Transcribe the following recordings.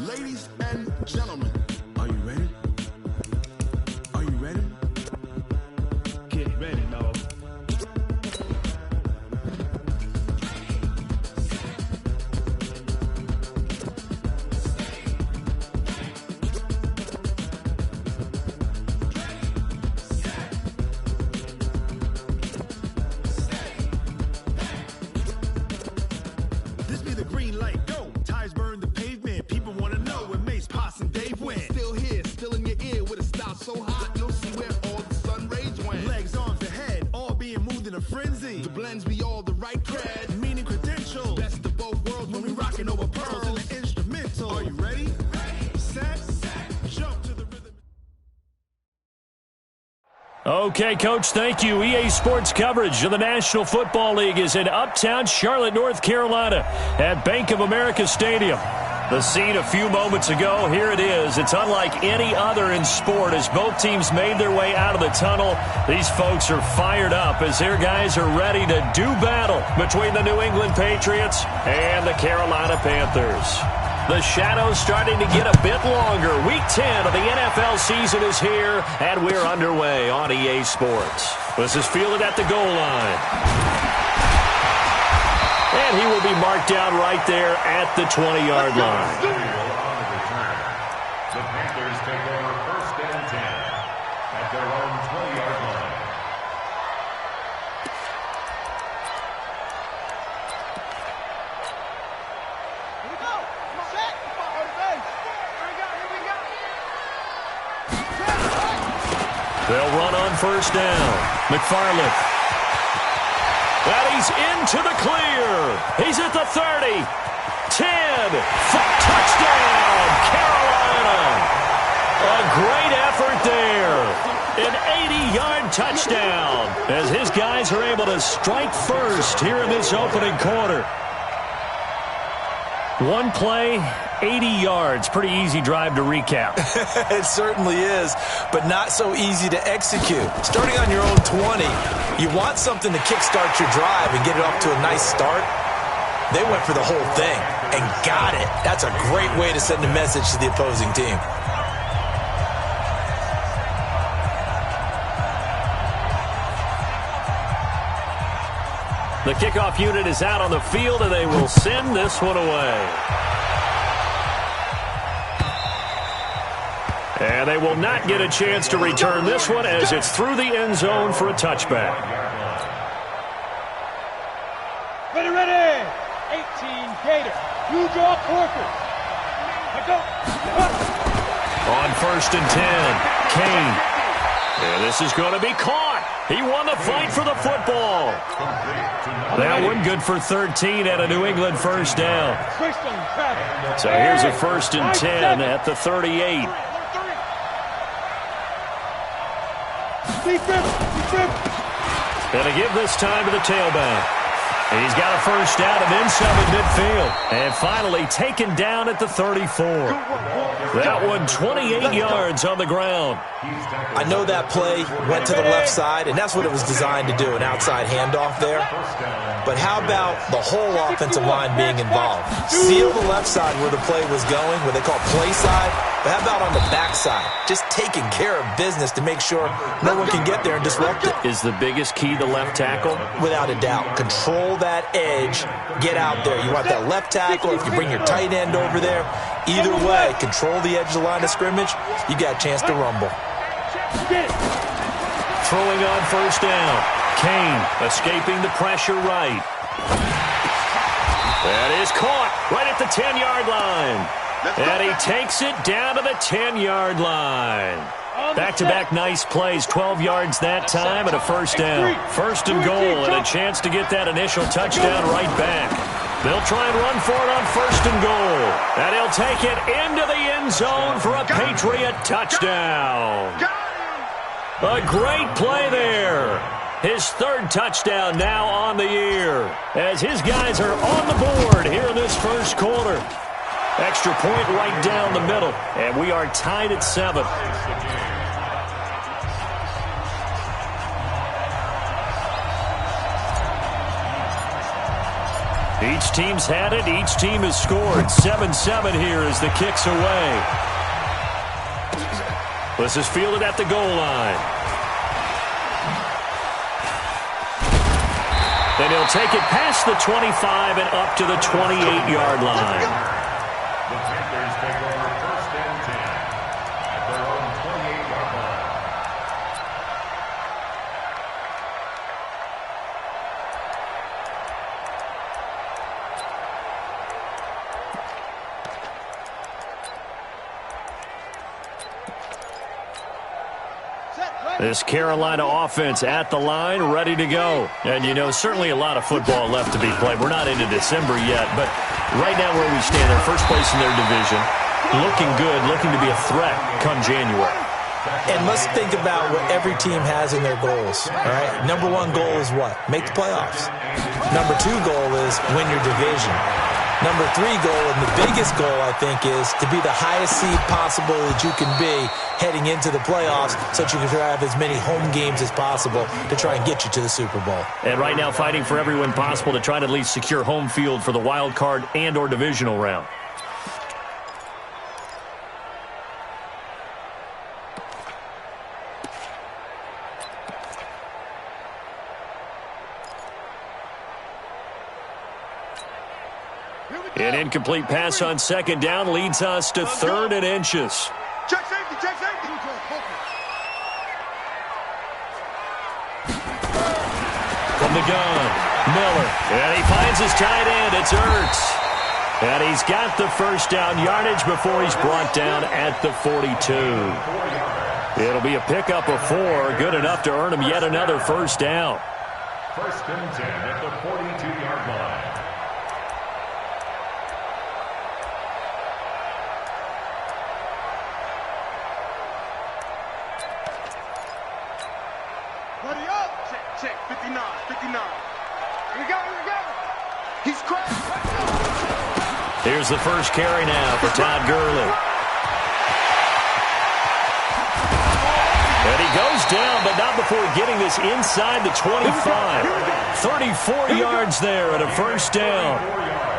Ladies and gentlemen, are you ready? Are you ready? Get ready, dog. This be the green light, go. Tires burn the pavement. People want to know where Mace, Poss, and Dave went. Still here, still in your ear with a style so hot, you'll see where all the sun rays went. Legs, arms, the head, all being moved in a frenzy. The blends be all the right cred, meaning credentials. Best of both worlds when we rockin' over pearls in the instrumental. Are you ready? Set, jump to the rhythm. Okay, Coach, thank you. EA Sports coverage of the National Football League is in uptown Charlotte, North Carolina at Bank of America Stadium. The scene a few moments ago, here it is. It's unlike any other in sport as both teams made their way out of the tunnel. These folks are fired up as their guys are ready to do battle between the New England Patriots and the Carolina Panthers. The shadow's starting to get a bit longer. Week 10 of the NFL season is here, and we're underway on EA Sports. This is fielded at the goal line. And he will be marked down right there at the 20-yard line. The Panthers take over 1st and 10 at their own 20-yard line. They'll run on 1st down. McFarland. And he's into the clear. He's at the 30. 10. Touchdown, Carolina. A great effort there. An 80-yard touchdown as his guys are able to strike first here in this opening quarter. One play, 80 yards. Pretty easy drive to recap. It certainly is, but not so easy to execute. Starting on your own 20, you want something to kickstart your drive and get it off to a nice start. They went for the whole thing and got it. That's a great way to send a message to the opposing team. The kickoff unit is out on the field, and they will send this one away. And they will not get a chance to return this one as it's through the end zone for a touchback. Ready. 18 Gator. You draw Porker. On 1st and 10, Kane. And this is going to be caught. He won the fight for the football. That one good for 13 at a New England 1st down. So here's a 1st and 10 at the 38. Gonna give this time to the tailback. He's got a 1st down and then some in midfield. And finally taken down at the 34. That one 28 yards on the ground. I know that play went to the left side, and that's what it was designed to do, an outside handoff there. But how about the whole offensive line being involved? Seal the left side where the play was going, what they call play side. But how about on the back side? Just taking care of business to make sure no one can get there and disrupt it. Is the biggest key the left tackle? Without a doubt. Control that edge. Get out there. You want that left tackle. If you bring your tight end over there, either way, control the edge of the line of scrimmage, you got a chance to rumble. Throwing on 1st down. Kane escaping the pressure right. That is caught right at the 10-yard line. And he takes it down to the 10-yard line. Back-to-back nice plays, 12 yards that time and a 1st down. 1st and goal and a chance to get that initial touchdown right back. They'll try and run for it on 1st and goal. And he'll take it into the end zone for a Patriot touchdown. A great play there. His 3rd touchdown now on the year as his guys are on the board here in this 1st quarter. Extra point right down the middle, and we are tied at 7. Each team's had it. Each team has scored. 7-7 here as the kick's away. This is fielded at the goal line. And he'll take it past the 25 and up to the 28-yard line. The Panthers take over 1st and 10 at their own 28-yard line. This Carolina offense at the line, ready to go. And, you know, certainly a lot of football left to be played. We're not into December yet, but right now where we stand, they're first place in their division. Looking good, looking to be a threat come January. And let's think about what every team has in their goals. All right, number one goal is what? Make the playoffs. Number two goal is win your division. Number three goal, and the biggest goal, I think, is to be the highest seed possible that you can be heading into the playoffs so that you can have as many home games as possible to try and get you to the Super Bowl. And right now fighting for every win possible to try to at least secure home field for the wild card and or divisional round. An incomplete pass on second down leads us to 3rd and inches. Check safety, check safety. From the gun, Miller. And he finds his tight end. It's Ertz. And he's got the first down yardage before he's brought down at the 42. It'll be a pickup of 4. Good enough to earn him yet another first down. 1st and 10 at the 42-yard line. Buddy up. Check, 59, 59. Here we go. He's crashed. Here's the first carry now for Todd Gurley. And he goes down, but not before getting this inside the 25. 34 yards there at a first down.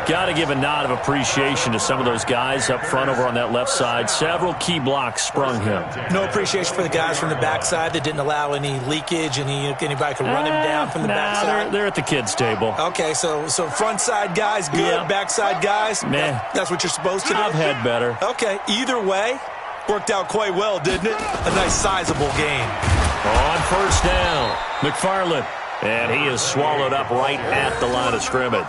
Got to give a nod of appreciation to some of those guys up front over on that left side. Several key blocks sprung him. No appreciation for the guys from the backside that didn't allow any leakage, anybody could run him down from the backside. They're at the kids' table. Okay, so front side guys, good. Yeah. Backside guys, man, that's what you're supposed to do. I've had better. Okay, either way, worked out quite well, didn't it? A nice sizable gain. On first down, McFarland. And he is swallowed up right at the line of scrimmage.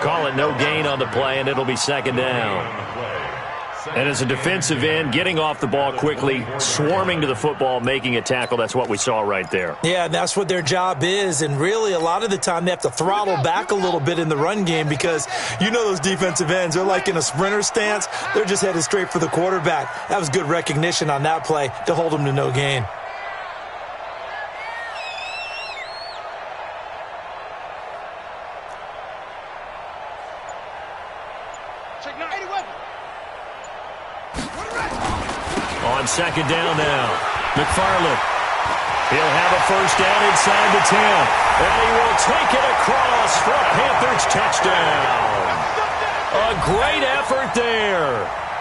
Call it no gain on the play, and it'll be second down. And as a defensive end, getting off the ball quickly, swarming to the football, making a tackle, that's what we saw right there. Yeah, that's what their job is, and really a lot of the time they have to throttle back a little bit in the run game because you know those defensive ends, they're like in a sprinter stance. They're just headed straight for the quarterback. That was good recognition on that play to hold them to no gain. On second down now, McFarland. He'll have a first down inside the 10. And he will take it across for a Panthers touchdown. A great effort there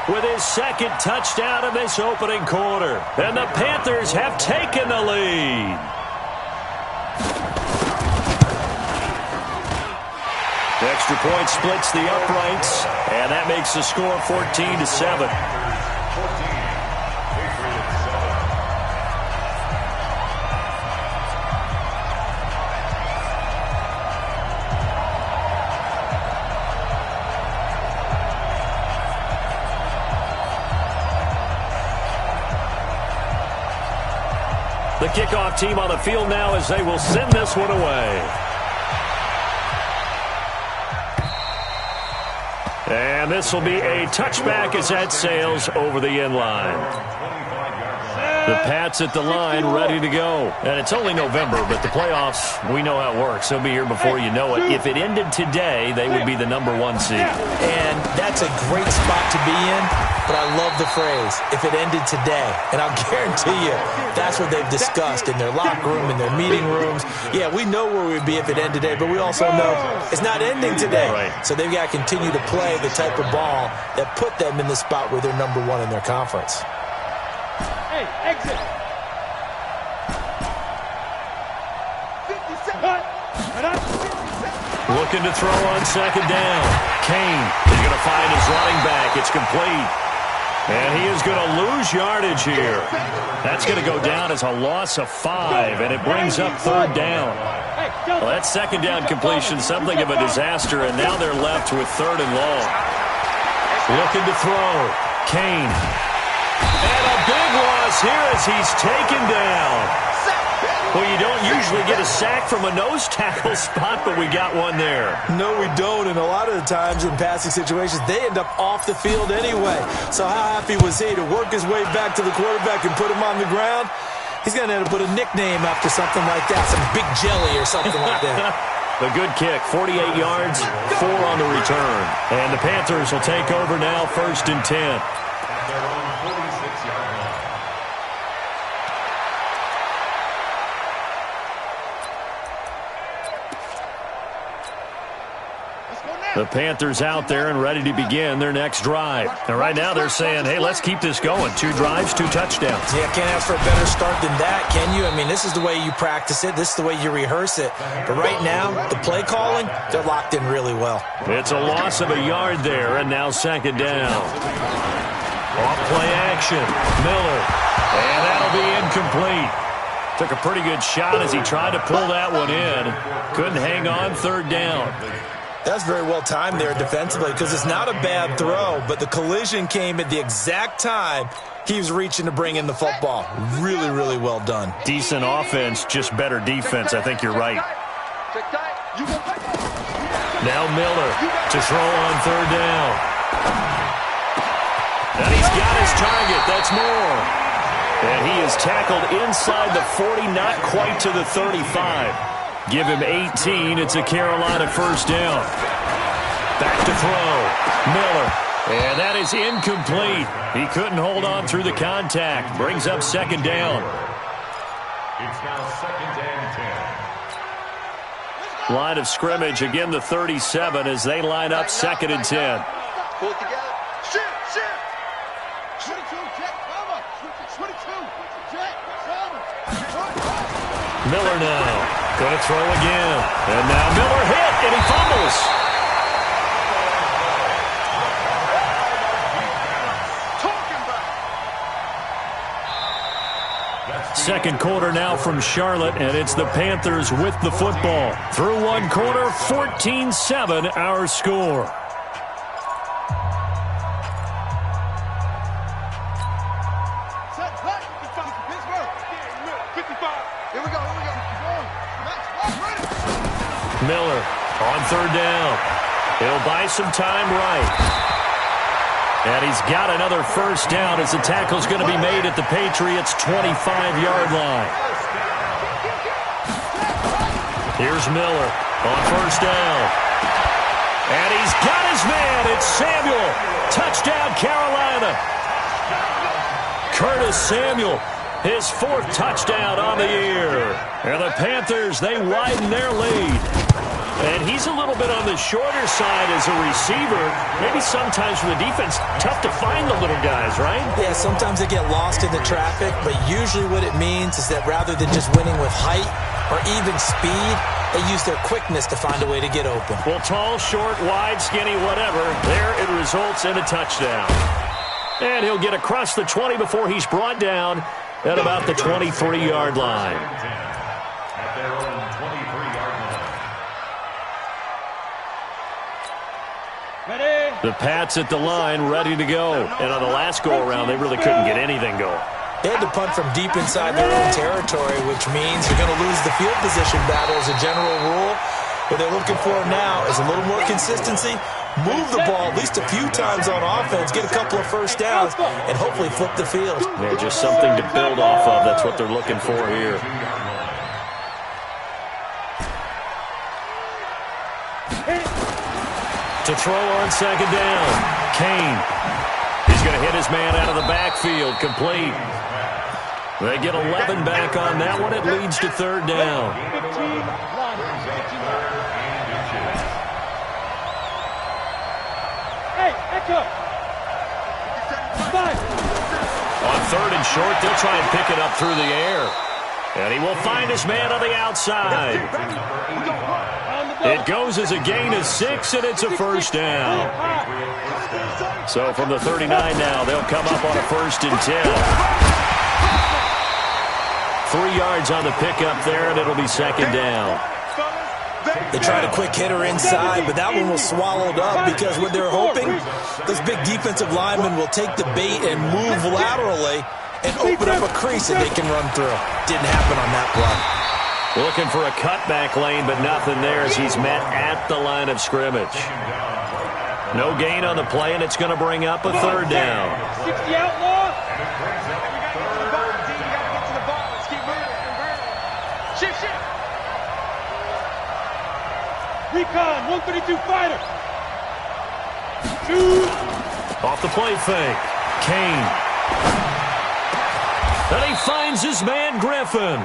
with his second touchdown of this opening quarter. And the Panthers have taken the lead. Extra point splits the uprights, and that makes the score 14-7. The kickoff team on the field now as they will send this one away. And this will be a touchback as that sails over the end line. The Pats at the line ready to go. And it's only November, but the playoffs, we know how it works. They'll be here before you know it. If it ended today, they would be the #1 seed. And that's a great spot to be in. but I love the phrase, if it ended today. And I'll guarantee you, that's what they've discussed in their locker room, in their meeting rooms. Yeah, we know where we'd be if it ended today, but we also know it's not ending today. Right. So they've got to continue to play the type of ball that put them in the spot where they're number one in their conference. Hey, exit. 50 seconds. Looking to throw on second down. Kane is going to find his running back. It's complete. And he is going to lose yardage here. That's going to go down as a loss of 5, and it brings up third down. Well, that second down completion, something of a disaster, and now they're left with third and long. Looking to throw. Kane. And a big loss here as he's taken down. Well, you don't usually get a sack from a nose tackle spot, but we got one there. No, we don't, and a lot of the times in passing situations, they end up off the field anyway. So how happy was he to work his way back to the quarterback and put him on the ground? He's going to end up with a nickname after something like that, some Big Jelly or something like that. The good kick, 48 yards, 4 on the return. And the Panthers will take over now, 1st and 10. At their own 46-yard line. The Panthers out there and ready to begin their next drive. And right now they're saying, hey, let's keep this going. 2 drives, 2 touchdowns. Yeah, can't ask for a better start than that, can you? I mean, this is the way you practice it. This is the way you rehearse it. But right now, the play calling, they're locked in really well. It's a loss of a yard there, and now second down. Off play action. Miller. And that'll be incomplete. Took a pretty good shot as he tried to pull that one in. Couldn't hang on, third down. That's very well timed there defensively because it's not a bad throw, but the collision came at the exact time he was reaching to bring in the football. Really, really well done. Decent offense, just better defense. I think you're right. Now Miller to throw on third down. And he's got his target. That's Moore. And he is tackled inside the 40, not quite to the 35. Give him 18. It's a Carolina first down. Back to throw. Miller. And that is incomplete. He couldn't hold on through the contact. Brings up second down. It's now 2nd and 10. Line of scrimmage, again the 37 as they line up 2nd and 10. Pull it together. Shoot, shoot. 22, Jack, cover. 22, Jack, cover. Miller now. Going to throw again. And now Miller hit, and he fumbles. Second quarter now from Charlotte, and it's the Panthers with the football. Through one quarter, 14-7 our score. Miller on third down. He'll buy some time right. And he's got another first down as the tackle's going to be made at the Patriots' 25-yard line. Here's Miller on first down. And he's got his man. It's Samuel. Touchdown, Carolina. Curtis Samuel, his 4th touchdown on the year. And the Panthers, they widen their lead. And he's a little bit on the shorter side as a receiver. Maybe sometimes for the defense, tough to find the little guys, right? Yeah, sometimes they get lost in the traffic, but usually what it means is that rather than just winning with height or even speed, they use their quickness to find a way to get open. Well, tall, short, wide, skinny, whatever, there it results in a touchdown. And he'll get across the 20 before he's brought down at about the 23-yard line. At their own 23-yard line. Ready? The Pats at the line, ready to go. And on the last go-around, they really couldn't get anything going. They had to punt from deep inside their own territory, which means you're going to lose the field position battle as a general rule. What they're looking for now is a little more consistency, move the ball at least a few times on offense, get a couple of first downs, and hopefully flip the field. Yeah, just something to build off of. That's what they're looking for here. To throw on second down. Kane. He's going to hit his man out of the backfield, complete. They get 11 back on that one. It leads to third down. 15, hey, echo. 5. On third and short, they'll try and pick it up through the air. And he will find his man on the outside. It goes as a gain of 6, and it's a first down. So from the 39 now, they'll come up on a 1st and 10. 3 yards on the pickup there, and it'll be 2nd down. They tried a quick hitter inside, but that one was swallowed up because what they're hoping, those big defensive linemen will take the bait and move laterally and open up a crease that they can run through. Didn't happen on that play. Looking for a cutback lane, but nothing there as he's met at the line of scrimmage. No gain on the play, and it's going to bring up a 3rd down. 60 outlaw. Recon, 132 fighter. Shoot. Off the play fake. Kane. And he finds his man Griffin.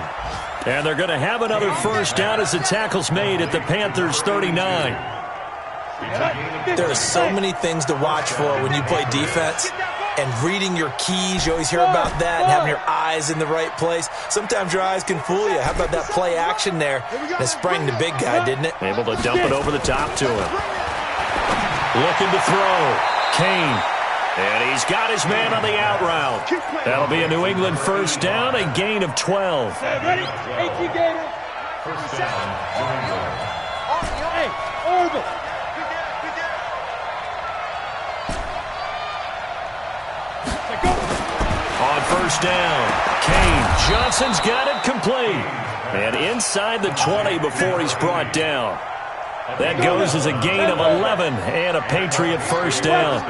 And they're going to have another 1st down as the tackle's made at the Panthers 39. There are so many things to watch for when you play defense. And reading your keys, you always hear about that, and having your eyes in the right place. Sometimes your eyes can fool you. How about that play action there? That sprang the big guy, didn't it? Able to dump it over the top to him. Looking to throw. Kane. And he's got his man on the out route. That'll be a New England 1st down, a gain of 12. Ready? 18 gainer. Hey, Orville. On 1st down, Kane. Johnson's got it complete. And inside the 20 before he's brought down. That goes as a gain of 11 and a Patriot 1st down.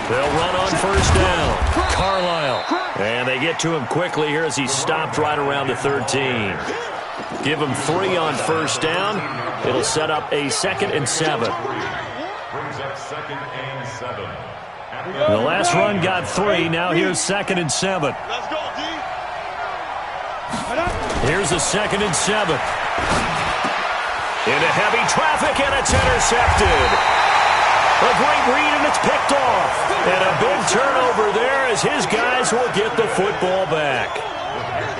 They'll run on 1st down. Carlisle. And they get to him quickly here as he's stopped right around the 13. Give him 3 on 1st down. It'll set up a 2nd and 7. Brings up 2nd and 7. The last run got 3. Now here's 2nd and 7. Let's go, D. Here's a 2nd and 7. Into heavy traffic, and it's intercepted. A great read, and it's picked off. And a big turnover there as his guys will get the football back.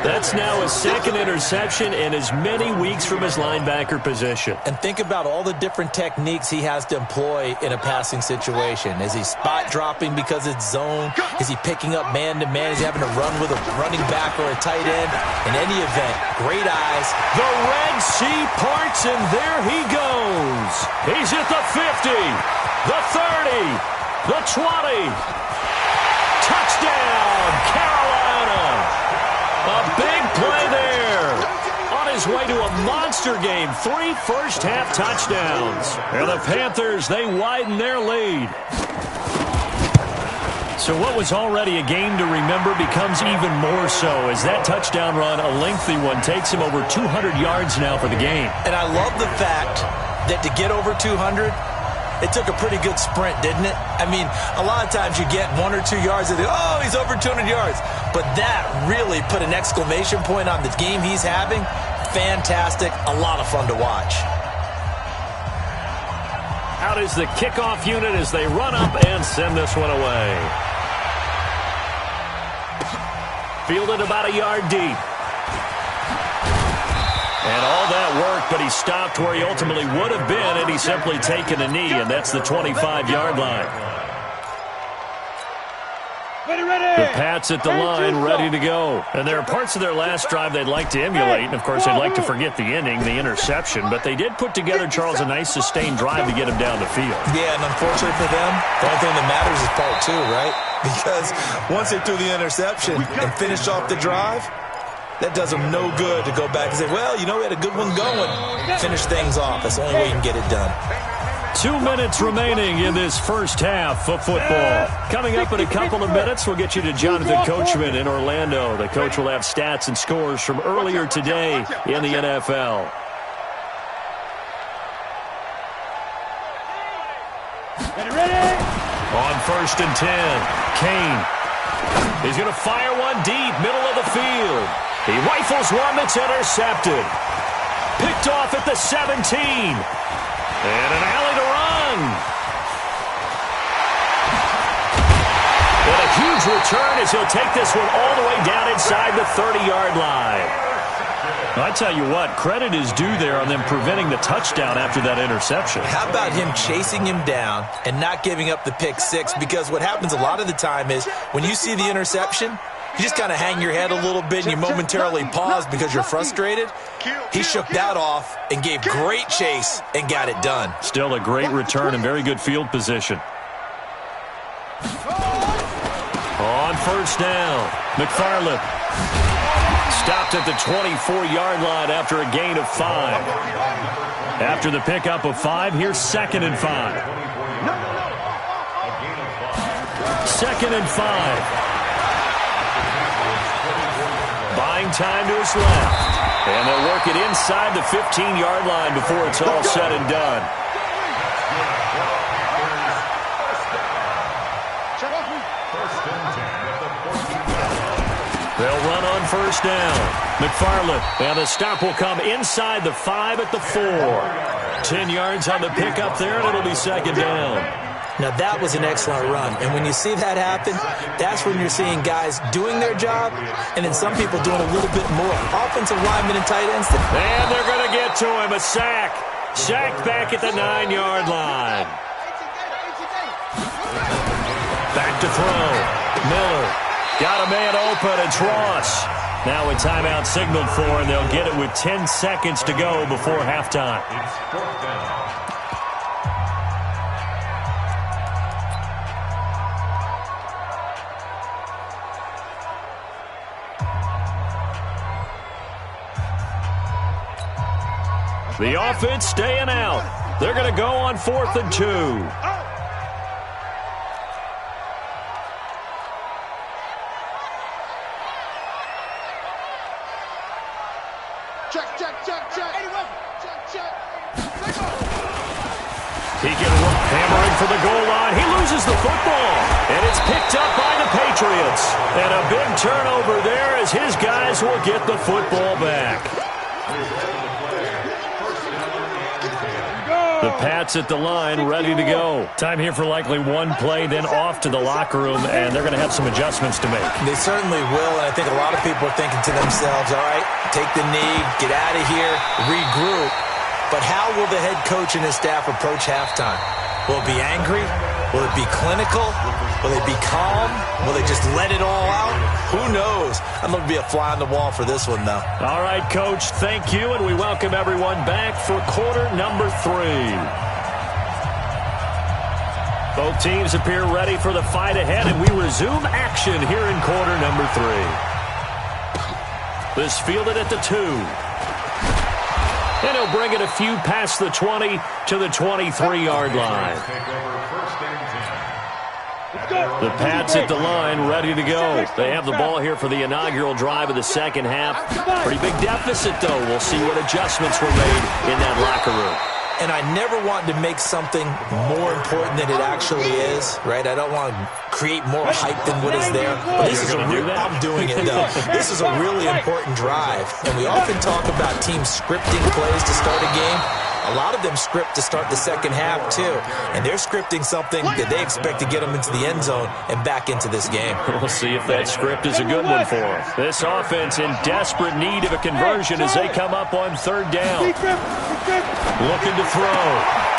That's now his 2nd interception in as many weeks from his linebacker position. And think about all the different techniques he has to employ in a passing situation. Is he spot dropping because it's zone? Is he picking up man-to-man? Is he having to run with a running back or a tight end? In any event, great eyes. The Red Sea parts, and there he goes. He's at the 50, the 30, the 20. Touchdown, Carolina. A big play there. On his way to a monster game. 3 first-half touchdowns. And the Panthers, they widen their lead. So what was already a game to remember becomes even more so as that touchdown run, a lengthy one, takes him over 200 yards now for the game. And I love the fact that to get over 200, it took a pretty good sprint, didn't it? I mean, a lot of times you get 1 or 2 yards and oh, he's over 200 yards. But that really put an exclamation point on the game he's having. Fantastic. A lot of fun to watch. Out is the kickoff unit as they run up and send this one away. Fielded about a yard deep. And all that worked, but he stopped where he ultimately would have been had he simply taken a knee, and that's the 25-yard line. The Pats at the line, ready to go. And there are parts of their last drive they'd like to emulate, and of course they'd like to forget the inning, the interception, but they did put together, Charles, a nice sustained drive to get him down the field. Yeah, and unfortunately for them, the only thing that matters is part 2, right? Because once they threw the interception and finished off the drive, that does them no good to go back and say, well, you know, we had a good one going. Finish things off. That's the only way you can get it done. 2 minutes remaining in this first half of football. Coming up in a couple of minutes, we'll get you to Jonathan Coachman in Orlando. The coach will have stats and scores from earlier today in the NFL. Ready? On 1st and 10, Kane. He's going to fire one deep, middle of the field. He rifles one that's intercepted. Picked off at the 17. And an alley to run. And a huge return as he'll take this one all the way down inside the 30-yard line. I tell you what, credit is due there on them preventing the touchdown after that interception. How about him chasing him down and not giving up the pick six? Because what happens a lot of the time is when you see the interception, you just kind of hang your head a little bit and you momentarily pause because you're frustrated. He shook that off and gave great chase and got it done. Still a great return and very good field position. On 1st down, McFarland. Stopped at the 24-yard line after a gain of 5. After the pickup of 5, here's 2nd and 5. 2nd and 5. Buying time to his left. And they'll work it inside the 15-yard line before it's all said and done. They'll run on 1st down. McFarland. And the stop will come inside the 5 at the 4. 10 yards on the pickup there, and it'll be 2nd down. Now, that was an excellent run. And when you see that happen, that's when you're seeing guys doing their job and then some people doing a little bit more. Offensive linemen and tight ends. And they're going to get to him. A sack. Sacked back at the 9-yard line. Back to throw. Miller. Got a man open. It's Ross. Now a timeout signaled for, and they'll get it with 10 seconds to go before halftime. The offense staying out. They're going to go on 4th and 2. He can hammering for the goal line. He loses the football. And it's picked up by the Patriots. And a big turnover there as his guys will get the football back. The Pats at the line, ready to go. Time here for likely one play, then off to the locker room, and they're going to have some adjustments to make. They certainly will, and I think a lot of people are thinking to themselves, all right, take the knee, get out of here, regroup. But how will the head coach and his staff approach halftime? Will it be angry? Will it be clinical? Will it be calm? Will they just let it all out? Who knows? I'd love to be a fly on the wall for this one, though. All right, Coach, thank you, and we welcome everyone back for quarter number 3. Both teams appear ready for the fight ahead, and we resume action here in quarter number 3. This fielded at the 2. And he'll bring it a few past the 20 to the 23-yard line. The Pats at the line, ready to go. They have the ball here for the inaugural drive of the second half. Pretty big deficit, though. We'll see what adjustments were made in that locker room. And I never want to make something more important than it actually is, right? I don't want to create more hype than what is there. But this is I'm doing it, though. This is a really important drive. And we often talk about teams scripting plays to start a game. A lot of them script to start the second half, too. And they're scripting something that they expect to get them into the end zone and back into this game. We'll see if that script is a good one for them. This offense in desperate need of a conversion as they come up on 3rd down. Looking to throw.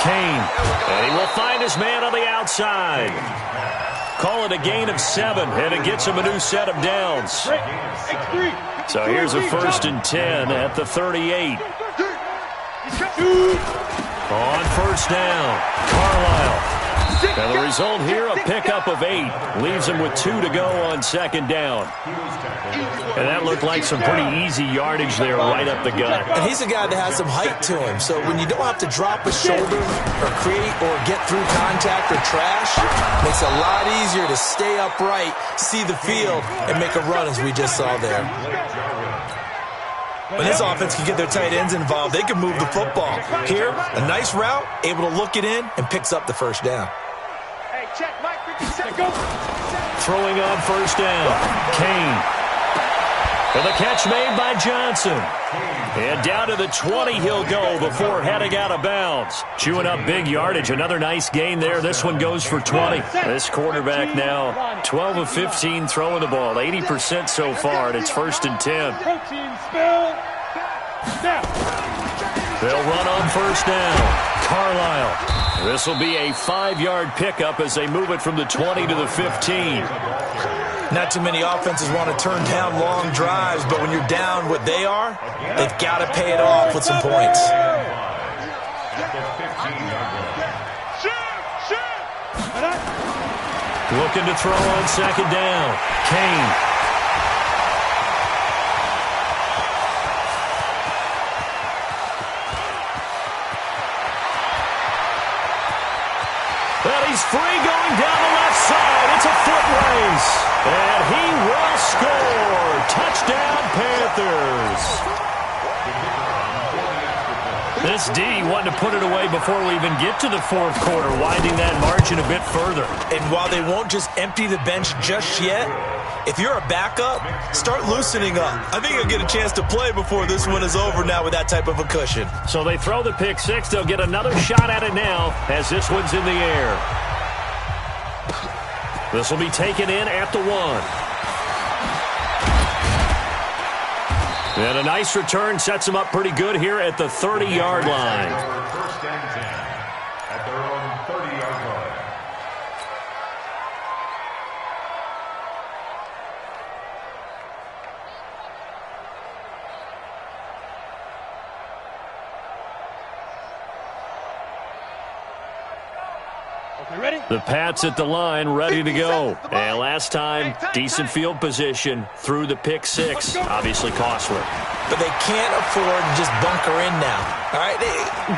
Kane. And he will find his man on the outside. Call it a gain of 7, and it gets him a new set of downs. So here's a 1st and 10 at the 38. On 1st down, Carlisle. And the result here, a pickup of 8. Leaves him with 2 to go on 2nd down. And that looked like some pretty easy yardage there right up the gut. And he's a guy that has some height to him. So when you don't have to drop a shoulder or create or get through contact or trash, it makes it a lot easier to stay upright, see the field, and make a run as we just saw there. When this offense can get their tight ends involved, they can move the football. Here, a nice route, able to look it in, and picks up the 1st down. Check, Mike, 57. Go. Throwing on first down. Kane. And the catch made by Johnson. And down to the 20 he'll go before heading out of bounds. Chewing up big yardage. Another nice gain there. This one goes for 20. This quarterback now 12 of 15 throwing the ball. 80% so far, and it's 1st and 10. Protein spill. They'll run on first down. Carlisle. This will be a 5-yard pickup as they move it from the 20 to the 15. Not too many offenses want to turn down long drives, but when you're down what they are, they've got to pay it off with some points. Looking to throw on second down. Kane. And he's free going down the left side. It's a foot race. And he will score. Touchdown, Panthers. This D wanted to put it away before we even get to the fourth quarter, winding that margin a bit further. And while they won't just empty the bench just yet, if you're a backup, start loosening up. I think you'll get a chance to play before this one is over now with that type of a cushion. So they throw the pick six. They'll get another shot at it now as this one's in the air. This will be taken in at the 1. And a nice return sets them up pretty good here at the 30-yard line. First and 10 at their own 30-yard line. Ready? The Pats at the line, ready to go. And last time, decent field position through the pick six. Obviously costly. But they can't afford to just bunker in now. All right,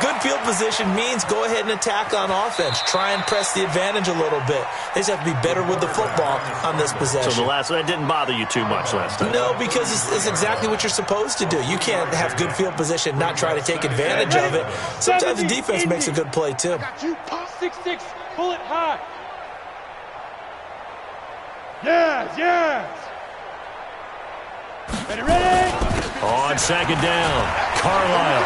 good field position means go ahead and attack on offense. Try and press the advantage a little bit. They just have to be better with the football on this possession. So that didn't bother you too much last time? No, because it's exactly what you're supposed to do. You can't have good field position, not try to take advantage of it. Sometimes the defense makes a good play, too. 6-6. Pull it high. Yes. Ready? On second down, Carlisle.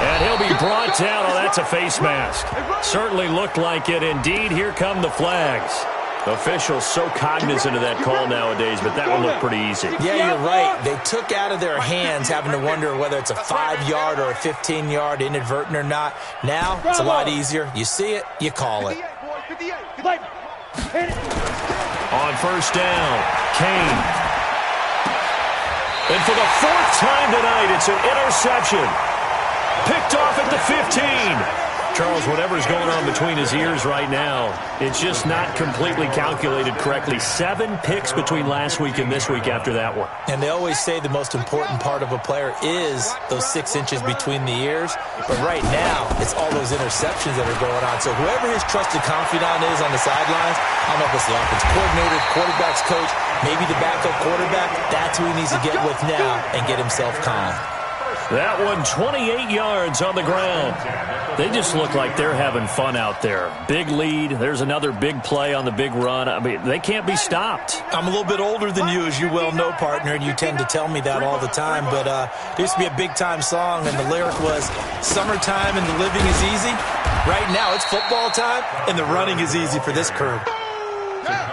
And he'll be brought down. Oh, that's a face mask. Certainly looked like it. Indeed, here come the flags. Officials so cognizant of that call nowadays, but that one looked pretty easy. Yeah, you're right. They took out of their hands having to wonder whether it's a 5-yard or a 15-yard inadvertent or not. Now, it's a lot easier. You see it, you call it. On first down, Kane. And for the 4th time tonight, it's an interception. Picked off at the 15. Charles, whatever's going on between his ears right now, it's just not completely calculated correctly. 7 picks between last week and this week after that one. And they always say the most important part of a player is those 6 inches between the ears. But right now, it's all those interceptions that are going on. So whoever his trusted confidant is on the sidelines, I don't know if it's the offense coordinator, quarterback's coach, maybe the backup quarterback, that's who he needs to get with now and get himself calm. That one, 28 yards on the ground. They just look like they're having fun out there. Big lead. There's another big play on the big run. I mean, they can't be stopped. I'm a little bit older than you, as you well know, partner, and you tend to tell me that all the time. But there used to be a big-time song, and the lyric was, "Summertime and the living is easy." Right now, it's football time, and the running is easy for this crew.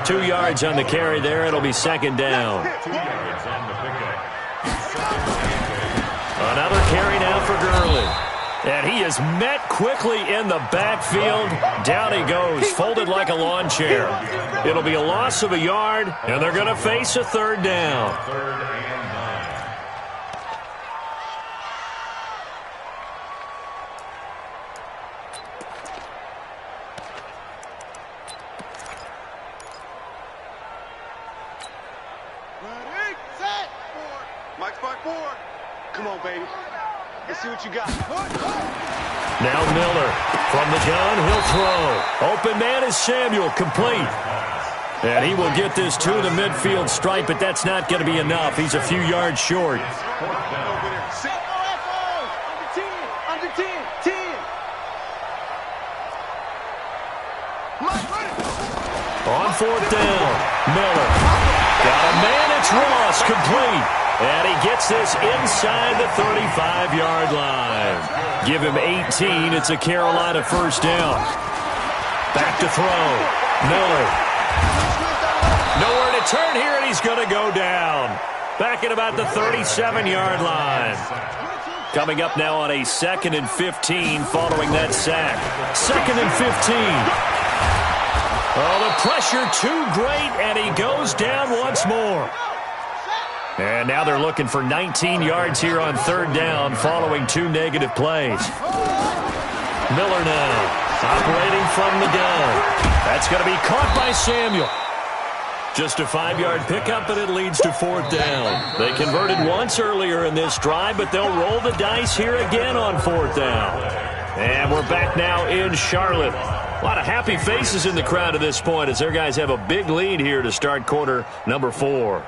2 yards on the carry there. It'll be second down. 2 yards on the pickup. Another carry now for Gurley. And he is met quickly in the backfield. Down he goes, folded like a lawn chair. It'll be a loss of a yard, and they're going to face a 3rd down. 3rd and 9. Ready, set, forward. Mike's back forward. Come on, baby. Let's see what you got. Now Miller from the gun. He'll throw. Open man is Samuel, complete. And he will get this to the midfield stripe, but that's not going to be enough. He's a few yards short. Under 10. 10. Mike, ready. On fourth down, Miller. Got a man, it's Ross, complete. And he gets this inside the 35-yard line. Give him 18. It's a Carolina first down. Back to throw. Miller. Nowhere to turn here, and he's going to go down. Back at about the 37-yard line. Coming up now on a 2nd and 15 following that sack. 2nd and 15. Oh, the pressure too great, and he goes down once more. And now they're looking for 19 yards here on 3rd down following 2 negative plays. Miller now operating from the gun. That's going to be caught by Samuel. Just a 5-yard pickup, and it leads to 4th down. They converted once earlier in this drive, but they'll roll the dice here again on 4th down. And we're back now in Charlotte. A lot of happy faces in the crowd at this point as their guys have a big lead here to start quarter number 4.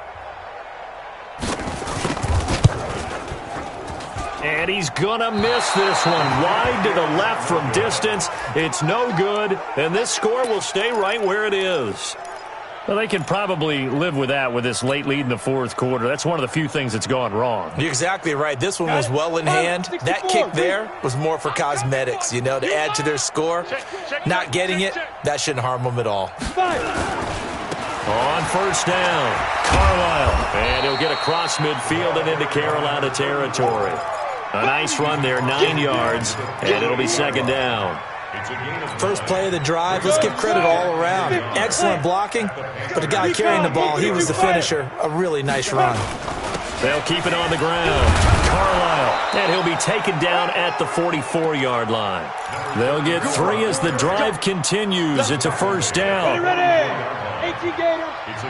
And he's going to miss this one. Wide to the left from distance. It's no good, and this score will stay right where it is. Well, they can probably live with that with this late lead in the 4th quarter. That's one of the few things that's gone wrong. You're exactly right. This one was well in hand. That kick there was more for cosmetics, you know, to add to their score. Not getting it, that shouldn't harm them at all. On first down, Carlisle. And he'll get across midfield and into Carolina territory. A nice run there, 9 yards, and it'll be 2nd down. First play of the drive, let's give credit all around. Excellent blocking, but the guy carrying the ball, he was the finisher. A really nice run. They'll keep it on the ground. Carlisle, and he'll be taken down at the 44-yard line. They'll get 3 as the drive continues. It's a first down. It's a gain of 3.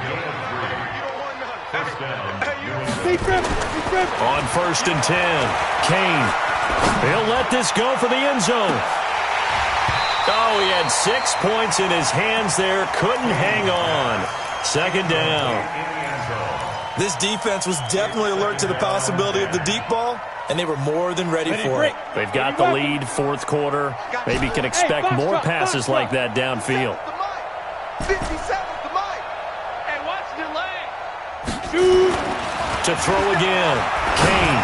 First down. On 1st and 10, Kane. He'll let this go for the end zone. Oh, he had 6 points in his hands there. Couldn't hang on. 2nd down. This defense was definitely alert to the possibility of the deep ball, and they were more than ready for it. They've got the lead, 4th quarter. Maybe can expect more passes like that downfield. 57's the mic. And watch the leg. To throw again. Kane.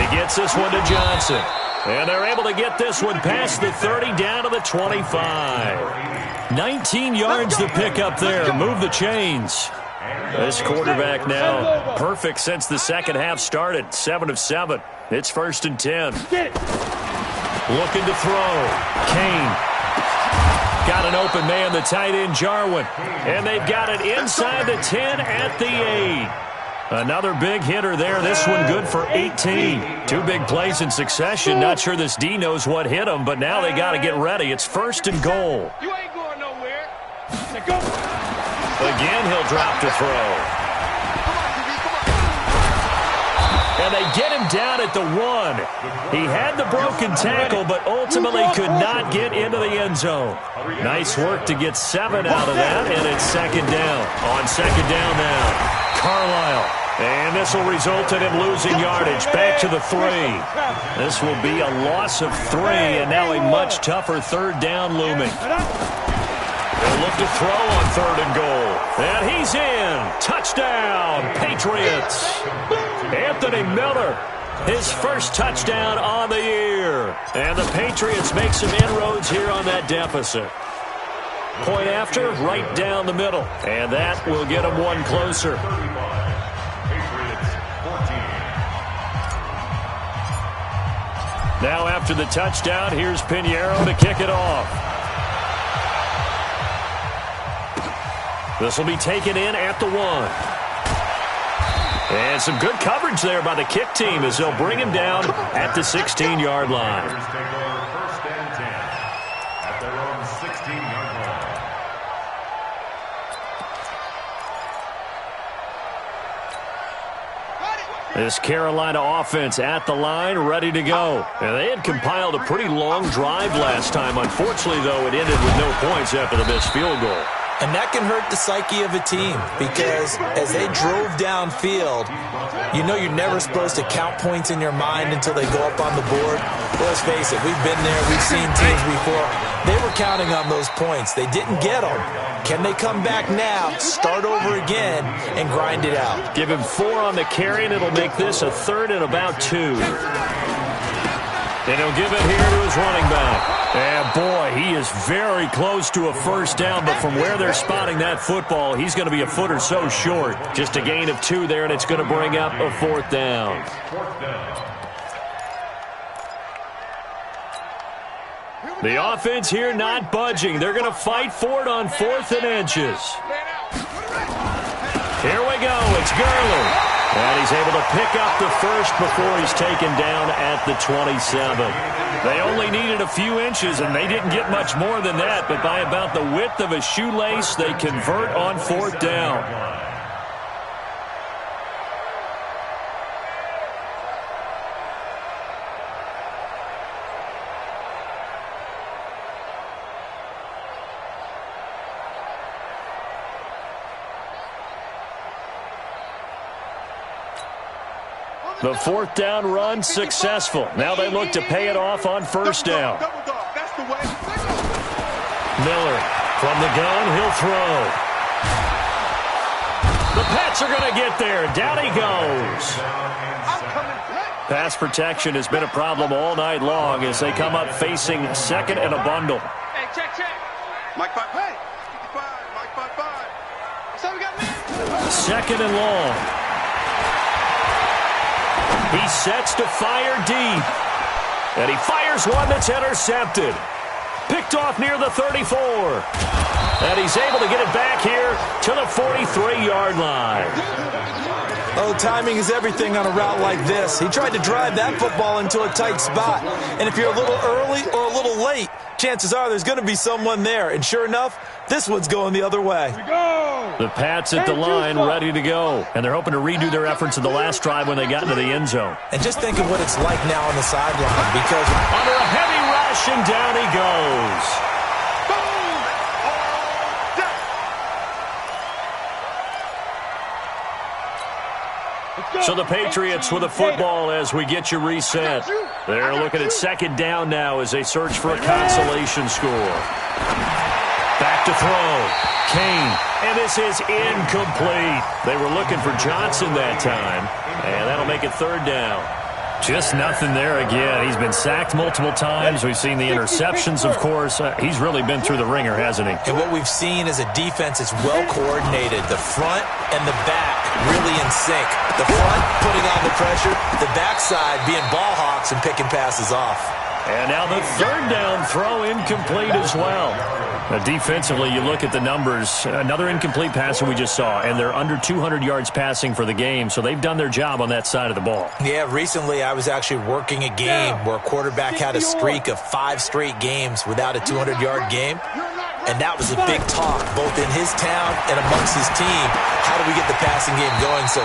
He gets this one to Johnson. And they're able to get this one past the 30 down to the 25. 19 yards to pick up there. Move the chains. This quarterback now perfect since the second half started. 7 of 7. It's 1st and 10. Looking to throw. Kane. Got an open man, the tight end, Jarwin. And they've got it inside the 10 at the 8. Another big hitter there. This one good for 18. 2 big plays in succession. Not sure this D knows what hit him, but now they got to get ready. It's 1st and goal. You ain't going nowhere. Again, he'll drop to throw. And they get him down at the 1. He had the broken tackle, but ultimately could not get into the end zone. Nice work to get 7 out of that, and it's 2nd down. On 2nd down now, Carlisle. And this will result in him losing yardage. Back to the 3. This will be a loss of 3, and now a much tougher 3rd down looming. They'll look to throw on 3rd and goal. And he's in. Touchdown, Patriots. Anthony Miller, his first touchdown on the year. And the Patriots make some inroads here on that deficit. Point after, right down the middle. And that will get them 1 closer. Now after the touchdown, here's Pinheiro to kick it off. This will be taken in at the 1. And some good coverage there by the kick team as they'll bring him down at the 16-yard line. First and 10 at their own 16-yard line. This Carolina offense at the line, ready to go. And they had compiled a pretty long drive last time. Unfortunately, though, it ended with no points after the missed field goal. And that can hurt the psyche of a team because as they drove downfield, you know you're never supposed to count points in your mind until they go up on the board. Well, let's face it, we've been there, we've seen teams before. They were counting on those points. They didn't get them. Can they come back now, start over again, and grind it out? Give him 4 on the carry, and it'll make this a 3rd and about 2. And he'll give it here to his running back. And, boy, he is very close to a first down, but from where they're spotting that football, he's going to be a foot or so short. Just a gain of 2 there, and it's going to bring up a 4th down. The offense here not budging. They're going to fight for it on 4th and inches. Here we go. It's Gurley. And he's able to pick up the first before he's taken down at the 27. They only needed a few inches, and they didn't get much more than that. But by about the width of a shoelace, they convert on 4th down. The 4th down run successful. Now they look to pay it off on 1st down. Miller from the gun, he'll throw. The Pats are going to get there. Down he goes. Pass protection has been a problem all night long as they come up facing 2nd and a bundle. Hey, check. Mike 5. Hey, 55. Mike 5. So we got 2nd and long. He sets to fire deep. And he fires one that's intercepted. Picked off near the 34. And he's able to get it back here to the 43-yard line. Oh, timing is everything on a route like this. He tried to drive that football into a tight spot. And if you're a little early or a little late, chances are there's going to be someone there. And sure enough, this one's going the other way. The Pats at the line ready to go. And they're hoping to redo their efforts in the last drive when they got into the end zone. And just think of what it's like now on the sideline because under a heavy rush and down he goes. So the Patriots with a football as we get you reset. They're looking at 2nd down now as they search for a consolation score. Back to throw. Kane. And this is incomplete. They were looking for Johnson that time. And that'll make it 3rd down. Just nothing there again. He's been sacked multiple times. We've seen the interceptions, of course. He's really been through the ringer, hasn't he? And what we've seen is a defense that's well coordinated. The front and the back really in sync. The front putting on the pressure. The backside being ball hawks and picking passes off. And now the 3rd down throw incomplete as well. Defensively, you look at the numbers. Another incomplete passer we just saw, and they're under 200 yards passing for the game, so they've done their job on that side of the ball. Yeah, recently I was actually working a game where a quarterback had a streak of 5 straight games without a 200-yard game, and that was a big talk, both in his town and amongst his team. How do we get the passing game going? So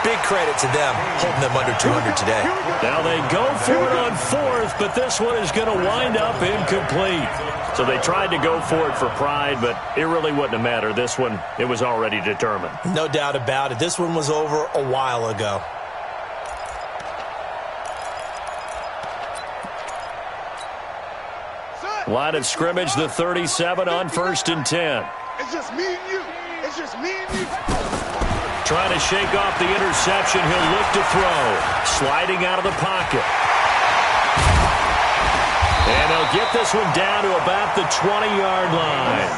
big credit to them, holding them under 200 today. Now they go for it on 4th, but this one is going to wind up incomplete. So they tried to go for it for pride, but it really wouldn't have mattered. This one, it was already determined. No doubt about it. This one was over a while ago. Line of scrimmage, the 37 on 1st and 10. It's just me and you. It's just me and you. Trying to shake off the interception. He'll look to throw. Sliding out of the pocket. And they'll get this one down to about the 20-yard line.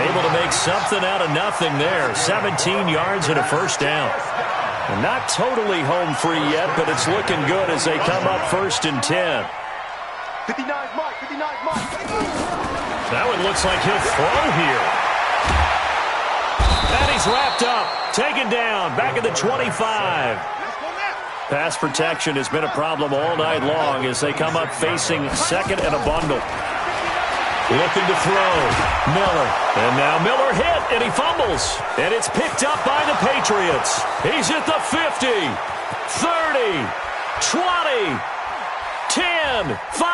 Able to make something out of nothing there. 17 yards and a 1st down. And not totally home free yet, but it's looking good as they come up 1st and 10. 59's Mike. 59's Mike. That one looks like he'll throw here. And he's wrapped up. Taken down. Back at the 25. Pass protection has been a problem all night long as they come up facing 2nd and a bundle. Looking to throw. Miller. And now Miller hit, and he fumbles. And it's picked up by the Patriots. He's at the 50, 30, 20, 10, 5.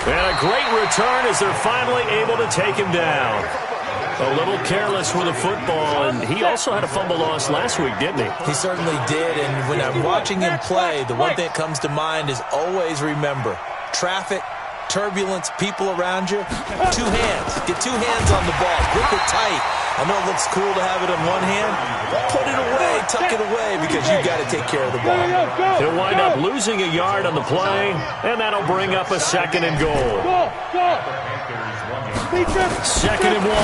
And a great return as they're finally able to take him down. A little careless with a football, and he also had a fumble loss last week, didn't he? He certainly did, and when I'm watching him play, the one thing that comes to mind is always remember, traffic, turbulence, people around you, two hands. Get two hands on the ball. Grip it tight. I know it looks cool to have it in one hand. Put it away, tuck it away, because you've got to take care of the ball. He'll wind up losing a yard on the play, and that'll bring up a second and goal. Second and 1.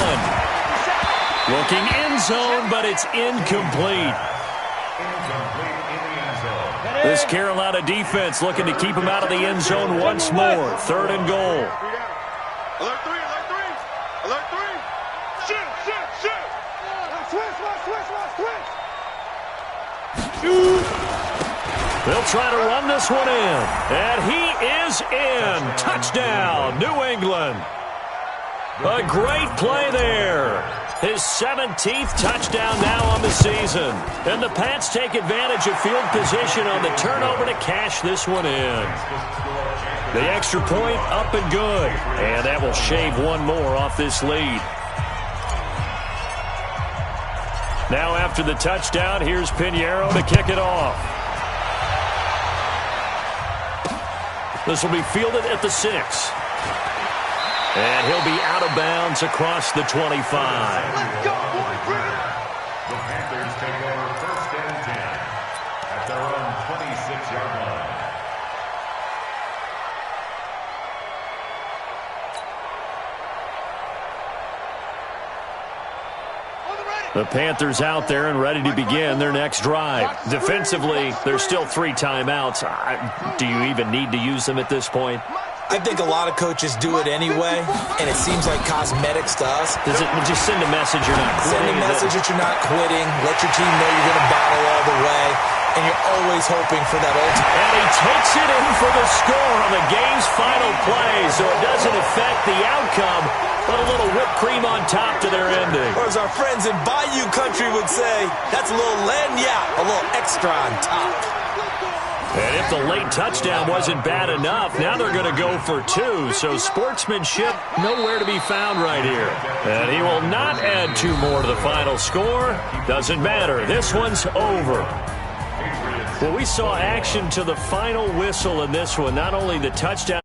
Looking end zone, but it's incomplete. This Carolina defense looking to keep him out of the end zone once more. Third and goal. Alert 3, alert 3. Alert 3. Shoot, shoot, shoot. Switch. They'll try to run this one in. And he is in. Touchdown, New England. A great play there. His 17th touchdown now on the season. And the Pats take advantage of field position on the turnover to cash this one in. The extra point up and good. And that will shave one more off this lead. Now after the touchdown, here's Pinheiro to kick it off. This will be fielded at the 6. And he'll be out of bounds across the 25. The Panthers take over first and 10 at their own 26-yard line. The Panthers out there and ready to begin their next drive. Defensively, there's still 3 timeouts. Do you even need to use them at this point? I think a lot of coaches do it anyway, and it seems like cosmetics to us. Does it just send a message you're not quitting? Send a message that you're not quitting. Let your team know you're going to battle all the way, and you're always hoping for that ultimate. And he takes it in for the score on the game's final play, so it doesn't affect the outcome, but a little whipped cream on top to their ending. Or as our friends in Bayou Country would say, that's a little lagniappe, a little extra on top. And if the late touchdown wasn't bad enough, now they're going to go for 2. So sportsmanship nowhere to be found right here. And he will not add 2 more to the final score. Doesn't matter. This one's over. Well, we saw action to the final whistle in this one. Not only the touchdown.